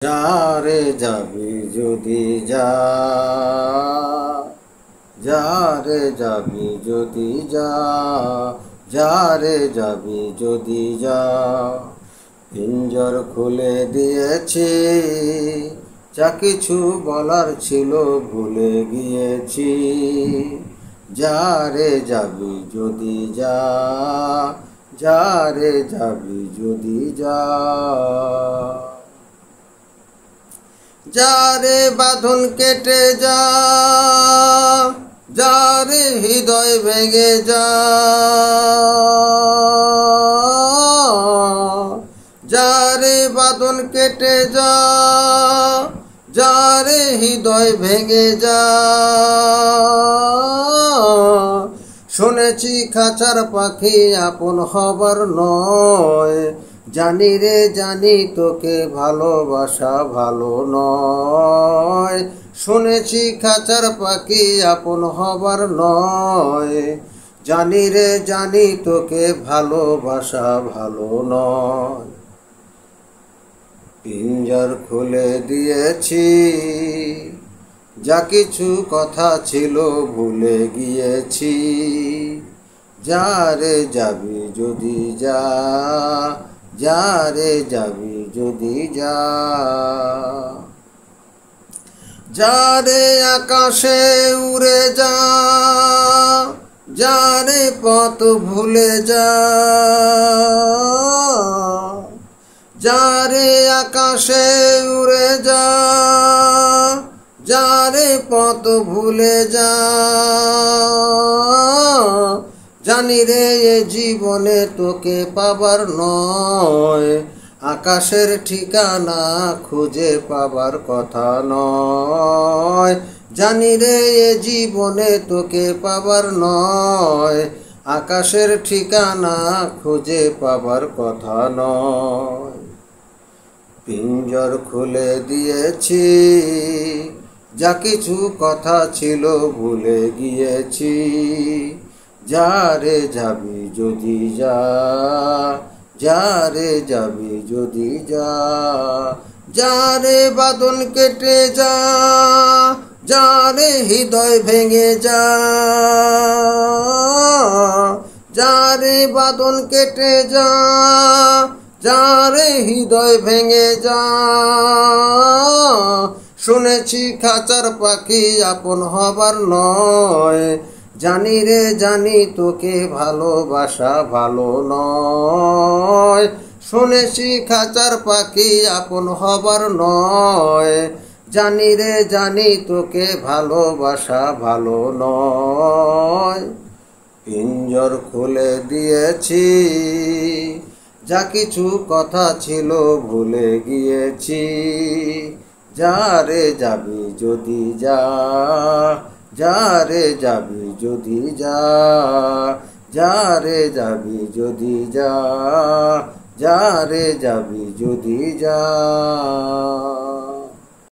যারে যাবি যদি যা, যারে যাবি যদি যা, যারে যাবি যদি যা। পিঞ্জর খুলে দিয়েছি, যা কিছু বলার ছিল ভুলে গিয়েছি। যারে যাবি যদি যা, যারে যাবি যদি যা। যারে বাঁধন কেটে যা, যারে হৃদয় ভেঙে যা, যারে বাঁধন কেটে যা, যারে হৃদয় ভেঙে যা। শুনেছি খাঁচার পাখি আপন হবার নয়, জানি রে জানি তোকে ভালোবাসা ভালো নয়। শুনেছি খাঁচার পাখি আপন হবার নয়, জানি রে জানি তোকে ভালোবাসা ভালো নয়। পিঞ্জর খুলে দিয়েছি, যা কিছু কথা ছিল ভুলে গিয়েছি। যারে যাবি যদি যা, যারে যাবি যদি যা। যারে আকাশে উড়ে যা, যারে পথ ভুলে যা, যারে আকাশে উড়ে যা, যারে পথ ভুলে যা। জানি রে এ জীবনে তোকে পাবার নয়, আকাশের ঠিকানা খুঁজে পাবার কথা নয়। জানি রে এ জীবনে তোকে পাবার নয়, আকাশের ঠিকানা খুঁজে পাবার কথা নয়। পিঞ্জর খুলে দিয়েছি, যা কিছু কথা ছিল ভুলে গিয়েছি। যারে যাবি যদি যা, যারে যাবি যদি যা। যারে বাঁধন কেটে যা, যারে হৃদয় ভেঙে যা, যারে বাঁধন কেটে যা, যারে হৃদয় ভেঙে যা। শুনেছি খাঁচার পাখি আপন হবার নয়, জানি রে জানি তোকে ভালোবাসা ভালো নয়। শুনেছি খাঁচার পাখি আপন হবার নয়, জানি রে জানি তোকে ভালোবাসা ভালো নয়। পিঞ্জর খুলে দিয়েছি, যা কিছু কথা ছিল ভুলে গিয়েছি। যারে যাবি যদি যা, যারে যাবি যদি যা, যারে যাবি যদি যা, যারে যাবি যদি যা।